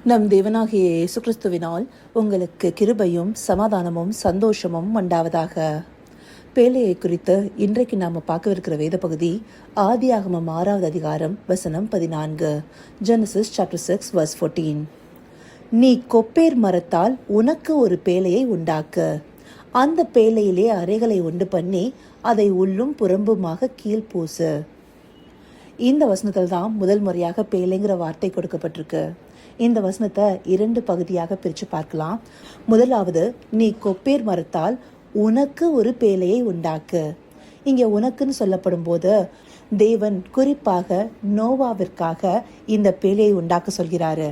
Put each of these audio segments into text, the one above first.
நம் தேவனாகிய இயேசு கிறிஸ்துவினால் உங்களுக்கு கிருபையும் சமாதானமும் சந்தோஷமும் உண்டாவதாக. பேழையை குறித்து இன்றைக்கு நாம் பார்க்கவிருக்கிற வேத பகுதி ஆதியாகமம் 6வது அதிகாரம் வசனம் 14. Genesis chapter 6 verse 14. நீ கொப்பேர் மரத்தால் உனக்கு ஒரு பேழையை உண்டாக்கு, அந்த பேழையிலே அறைகளை உண்டு பண்ணி அதை உள்ளும் புறம்புமாக கீழ்பூசு. இந்த வசனத்தில் தான் முதல் முறையாக பேழைங்கிற வார்த்தை கொடுக்கப்பட்டிருக்கு. இந்த வசனத்தை 2 பகுதியாக பிரித்து பார்க்கலாம். முதலாவது, நீ கொப்பேர் மரத்தால் உனக்கு ஒரு பேழையை உண்டாக்கு. இங்கே உனக்குன்னு சொல்லப்படும் போது தேவன் குறிப்பாக நோவாவிற்காக இந்த பேழையை உண்டாக்க சொல்கிறாரு.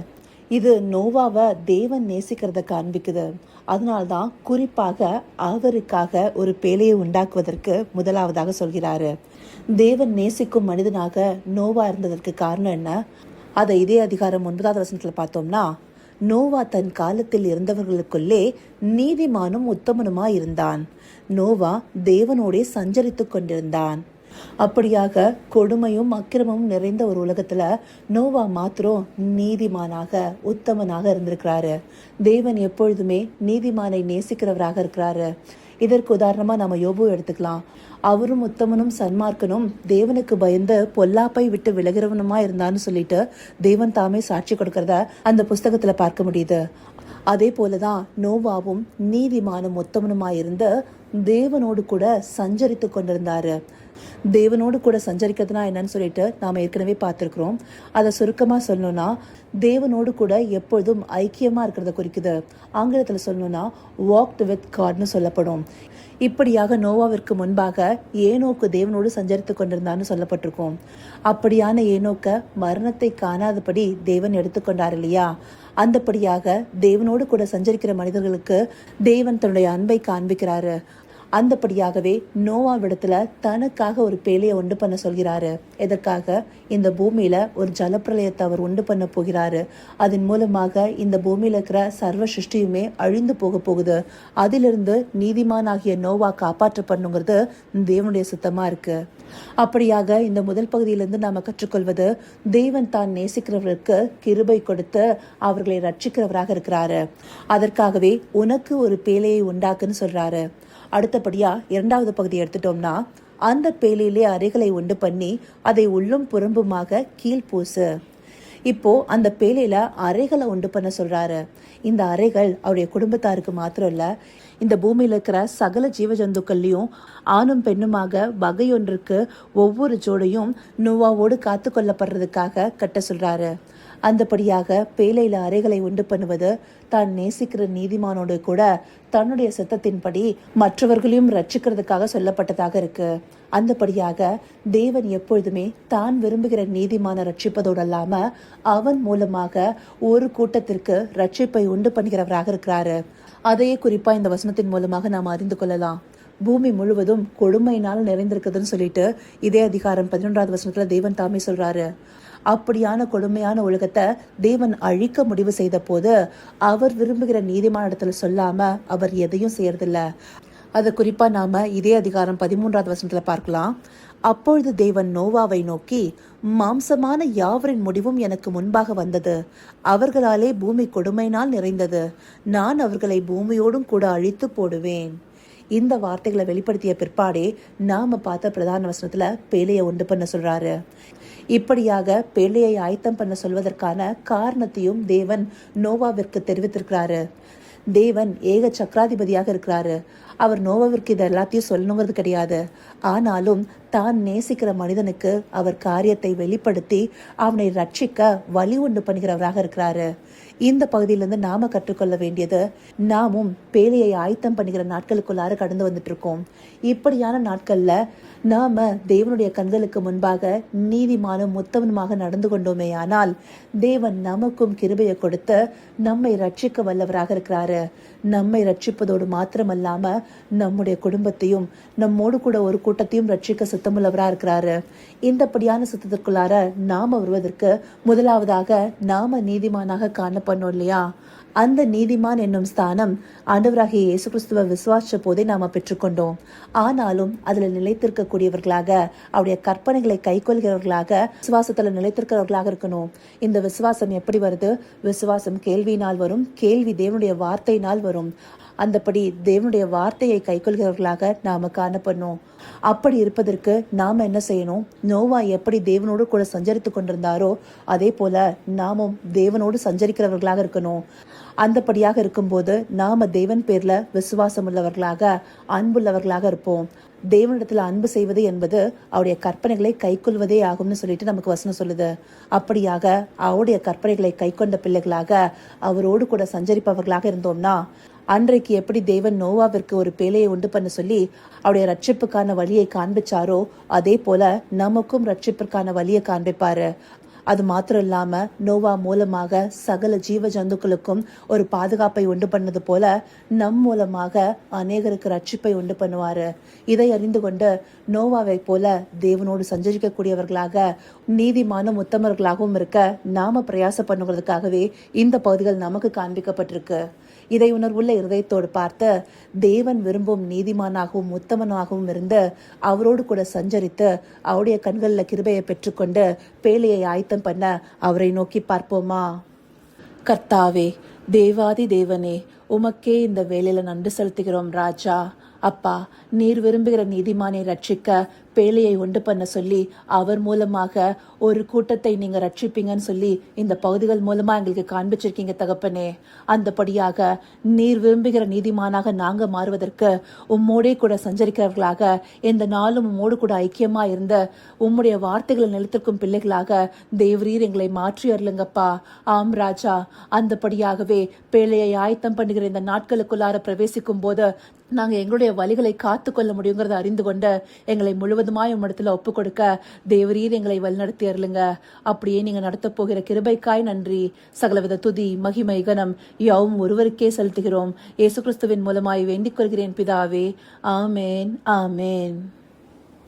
இது நோவாவை தேவன் நேசிக்கிறத காண்பிக்குது. அதனால்தான் குறிப்பாக அவருக்காக ஒரு பேழையை உண்டாக்குவதற்கு முதலாவதாக சொல்கிறாரு. தேவன் நேசிக்கும் மனிதனாக நோவா இருந்ததற்கு காரணம் என்ன? அதை இதே அதிகாரம் 9வது வசனத்தில் பார்த்தோம்னா, நோவா தன் காலத்தில் இருந்தவர்களுக்குள்ளே நீதிமானும் உத்தமனுமா இருந்தான். நோவா தேவனோடே சஞ்சரித்து கொண்டிருந்தான். அப்படியாக கொடுமையும் அக்கிரமும் நிறைந்த ஒரு உலகத்துல நோவா மாத்திரம் நீதிமானாக உத்தமனாக இருந்திருக்கிறாரு. தேவன் எப்பொழுதுமே நீதிமானை நேசிக்கிறவராக இருக்கிறாரு. இதற்கு உதாரணமா நம்ம யோபு எடுத்துக்கலாம். அவரும் உத்தமனும் சன்மார்க்கனும் தேவனுக்கு பயந்து பொல்லாப்பை விட்டு விலகிறவனுமா இருந்தான்னு சொல்லிட்டு தேவன் தாமே சாட்சி கொடுக்கறத அந்த புஸ்தகத்துல பார்க்க முடியுது. அதே போலதான் நோவாவும் நீதிமானும் உத்தமனுமாயிருந்து தேவனோடு கூட சஞ்சரித்து கொண்டிருந்தாரு. தேவனோடு கூட சஞ்சரிக்கிறதுனா என்னன்னு சொல்லிட்டு நாம ஏற்கனவே பார்த்திருக்கிறோம். அதை சுருக்கமா சொல்லணும்னா, தேவனோடு கூட எப்பொழுதும் ஐக்கியமா இருக்கிறத குறிக்குது. ஆங்கிலத்துல சொல்லணும்னா வாக்ட் வித் காட்னு சொல்லப்படும். இப்படியாக நோவாவிற்கு முன்பாக ஏனோக்கு தேவனோடு சஞ்சரித்து கொண்டிருந்தான்னு சொல்லப்பட்டிருக்கும். அப்படியான ஏனோக்க மரணத்தை காணாதபடி தேவன் எடுத்துக்கொண்டார் இல்லையா? அந்தபடியாக தேவனோடு கூட சஞ்சரிக்கிற மனிதர்களுக்கு தேவன் தன்னுடைய அன்பை காண்பிக்கிறாரு. அந்தபடியாகவே நோவாவிடத்துல தனக்காக ஒரு பேழையை உண்டு பண்ண சொல்கிறாரு. எதற்காக? இந்த பூமியில ஒரு ஜலப்பிரளயத்தை அவர் உண்டு பண்ண போகிறாரு. அதன் மூலமாக இந்த பூமியில இருக்கிற சர்வ சிருஷ்டியுமே அழிந்து போக போகுது. அதிலிருந்து நீதிமானாகிய நோவா காப்பாற்றப்படணுங்கிறது தேவனுடைய சித்தமா இருக்கு. அப்படியாக இந்த முதல் பகுதியிலிருந்து நாம கற்றுக்கொள்வது, தேவன் தான் நேசிக்கிறவர்களுக்கு கிருபை கொடுத்து அவர்களை ரட்சிக்கிறவராக இருக்கிறாரு. அதற்காகவே உனக்கு ஒரு பேழையை உண்டாக்குன்னு சொல்றாரு. அடுத்தபடியா 2வது பகுதி எடுத்துட்டோம்னா, அந்த பேழையிலே அறைகளை உண்டு பண்ணி அதை உள்ளும் புறம்புமாக கீழ்பூசு. இப்போ அந்த பேழையில அறைகளை உண்டு பண்ண சொல்றாரு. இந்த அறைகள் அவருடைய குடும்பத்தாருக்கு மாத்திரம் இல்ல, இந்த பூமியில இருக்கிற சகல ஜீவ ஜந்துக்கள்லயும் ஆணும் பெண்ணுமாக வகையொன்றுக்கு ஒவ்வொரு ஜோடையும் நோவாவோடு காத்து கொள்ளப்படுறதுக்காக கட்ட சொல்றாரு. அந்தபடியாக பேழையில அறைகளை உண்டு பண்ணுவது தான் நேசிக்கிற நீதிமானோடு கூட தன்னுடைய சித்தத்தின்படி மற்றவர்களையும் ரட்சிக்கிறதுக்காக சொல்லப்பட்டதாக இருக்கு. அந்தபடியாக தேவன் எப்பொழுதுமே தான் விரும்புகிற நீதிமான ரட்சிப்பதோடு அல்லாம அவன் மூலமாக ஒரு கூட்டத்திற்கு ரட்சிப்பை உண்டு பண்ணுகிறவராக இருக்கிறாரு. அதையே குறிப்பா இந்த வசனத்தின் மூலமாக நாம் அறிந்து கொள்ளலாம். பூமி முழுவதும் கொடுமையினால் நிறைந்திருக்குதுன்னு சொல்லிட்டு இதே அதிகாரம் 11வது வசனத்துல தேவன் தாமே சொல்றாரு. அப்படியான கொடுமையான உலகத்தை தேவன் அழிக்க முடிவு செய்த போது அவர் விரும்புகிற நீதிமான இடத்துல சொல்லாம அவர் எதையும் செய்யறதில்ல. அதை குறிப்பா நாம இதே அதிகாரம் 13வது வசனத்துல பார்க்கலாம். அப்பொழுது தேவன் நோவாவை நோக்கி, மாம்சமான யாவரின் முடிவும் எனக்கு முன்பாக வந்தது. அவர்களாலே பூமி கொடுமையினால் நிறைந்தது. நான் அவர்களை பூமியோடும் கூட அழித்து போடுவேன். இந்த வார்த்தைகளை வெளிப்படுத்திய பிற்பாடே நாம பார்த்த பிரதான வசனத்துல பேழையை உண்டு பண்ண சொல்றாரு. இப்படியாக பேழையை ஆயத்தம் பண்ண சொல்வதற்கான காரணத்தையும் தேவன் நோவாவிற்கு தெரிவித்திருக்கிறாரு. தேவன் ஏக சக்கராதிபதியாக இருக்கிறாரு. அவர் நோவாவிற்கு இது எல்லாத்தையும் சொல்லணுங்கிறது கிடையாது. ஆனாலும் தான் நேசிக்கிற மனிதனுக்கு அவர் காரியத்தை வெளிப்படுத்தி அவனை ரட்சிக்க வழி உண்டு பண்ணுகிறவராக இருக்கிறாரு. இந்த பகுதியிலிருந்து நாம கற்றுக்கொள்ள வேண்டியது, நாமும் பேழையை ஆயத்தம் பண்ணுகிற நாட்களுக்குள்ளார கடந்து வந்துட்டு இருக்கோம். இப்படியான நாட்கள்ல நாம தேவனுடைய கண்களுக்கு முன்பாக நீதிமானும் உத்தமனுமாக நடந்து கொண்டோமே ஆனால் தேவன் நமக்கும் கிருபையை கொடுத்து நம்மை ரட்சிக்க வல்லவராக இருக்கிறாரு. நம்மை ரட்சிப்பதோடு மாத்திரமல்லாம நம்முடைய குடும்பத்தையும் நம்மோடு கூட ஒரு கூட்டத்தையும் ரட்சிக்க சித்தமுள்ளவராக இருக்கிறாரு. இந்தப்படியான சித்தத்திற்குள்ளார நாம வருவதற்கு முதலாவதாக நாம நீதிமானாக காணப்படணும் இல்லையா? அந்த நீதிமான் என்னும் ஸ்தானம் ஆண்டவராகிய இயேசு கிறிஸ்துவை விசுவாசிச்ச போதே நாம பெற்றுக்கொண்டோம். ஆனாலும் அதுல நிலைத்திருக்கக்கூடியவர்களாக, அவருடைய கற்பனைகளை கைக்கொள்கிறவர்களாக, விசுவாசத்துல நிலைத்திருக்கிறவர்களாக இருக்கணும். இந்த விசுவாசம் எப்படி வருது? விசுவாசம் கேள்வியினால் வரும், கேள்வி தேவனுடைய வார்த்தையினால் வரும். அந்தபடி தேவனுடைய வார்த்தையை கைக்கொள்கிறவர்களாக நாம காணப்படணும். அப்படி இருப்பதற்கு நாம என்ன செய்யணும்? நோவா எப்படி தேவனோடு கூட சஞ்சரித்து கொண்டிருந்தாரோ அதே போல நாமும் தேவனோடு சஞ்சரிக்கிறவர்களாக இருக்கணும். அந்தபடியாக இருக்கும்போது நாம தேவன் பேர்ல விசுவாசம் உள்ளவர்களாக, அன்புள்ளவர்களாக இருப்போம். தேவனிடத்துல அன்பு செய்வது என்பது அவருடைய கற்பனைகளை கைக்கொள்வதே ஆகும்னு சொல்லிட்டு நமக்கு வசனம் சொல்லுது. அப்படியாக அவருடைய கற்பனைகளை கைக்கொண்ட பிள்ளைகளாக, அவரோடு கூட சஞ்சரிப்பவர்களாக இருந்தோம்னா, அன்றைக்கு எப்படி தேவன் நோவாவிற்கு ஒரு பேழையை உண்டு பண்ண சொல்லி அவருடைய ரட்சிப்புக்கான வழியை காண்பிச்சாரோ அதே போல நமக்கும் ரட்சிப்பிற்கான வழியை காண்பிப்பாரு. அது மாத்திரம் இல்லாம நோவா மூலமாக சகல ஜீவ ஜந்துக்களுக்கும் ஒரு பாதுகாப்பை உண்டு பண்ணது போல நம் மூலமாக அநேகருக்கு ரட்சிப்பை உண்டு பண்ணுவாரு. இதை அறிந்து கொண்டு நோவாவை போல தேவனோடு சஞ்சரிக்கக்கூடியவர்களாக, நீதிமானும் உத்தமர்களாகவும் இருக்க நாம பிரயாசம் பண்ணுவதற்காகவே இந்த பகுதிகள் நமக்கு காண்பிக்கப்பட்டிருக்கு. இதை உணர்வுள்ள இருதயத்தோடு பார்த்து தேவன் விரும்பும் நீதிமானாகவும் உத்தமனாகவும் இருந்து அவரோடு கூட சஞ்சரித்து அவருடைய கண்களில் கிருபையை பெற்றுக்கொண்டு பேழையை ஆயத்தம் பண்ண அவரை நோக்கி பார்ப்போமா? கர்த்தாவே, தேவாதி தேவனே, உமக்கே இந்த வேலையில நன்றி செலுத்துகிறோம் ராஜா. அப்பா, நீர் விரும்புகிற நீதிமானை ரட்சிக்க பேழையை உண்டு பண்ண சொல்லி அவர் மூலமாக ஒரு கூட்டத்தை நீங்க ரட்சிப்பீங்கன்னு சொல்லி இந்த பகுதிகள் மூலமா எங்களுக்கு காண்பிச்சிருக்கீங்க தகப்பனே. அந்தபடியாக நீர் விரும்புகிற நீதிமானாக நாங்க மாறுவதற்கு உம்மோடே கூட சஞ்சரிக்கிறவர்களாக, இந்த நாளும் உம்மோடு கூட ஐக்கியமா இருந்த உம்முடைய வார்த்தைகளை நிலைத்திருக்கும் பிள்ளைகளாக தேவரீர் எங்களை மாற்றி அருளுங்கப்பா. ஆம் ராஜா, அந்தபடியாகவே பேழையை ஆயத்தம் பண்ணுகிற இந்த நாட்களுக்குள்ளார பிரவேசிக்கும் போது நாங்க எங்களுடைய வழிகளை காத்து கொள்ள முடியுங்கிறத அறிந்து கொண்டு எங்களை முழுவதுமாய் உம்மிடத்துல ஒப்பு கொடுக்க தேவரீர் எங்களை வழிநடத்தி அருளுங்க. அப்படியே நீங்க நடத்த போகிற கிருபைக்காய் நன்றி. சகலவித துதி, மகிமை, கனம் யாவும் ஒருவருக்கே செலுத்துகிறோம். இயேசு கிறிஸ்துவின் மூலமாய் வேண்டிக் கொள்கிறேன் பிதாவே. ஆமேன், ஆமேன்.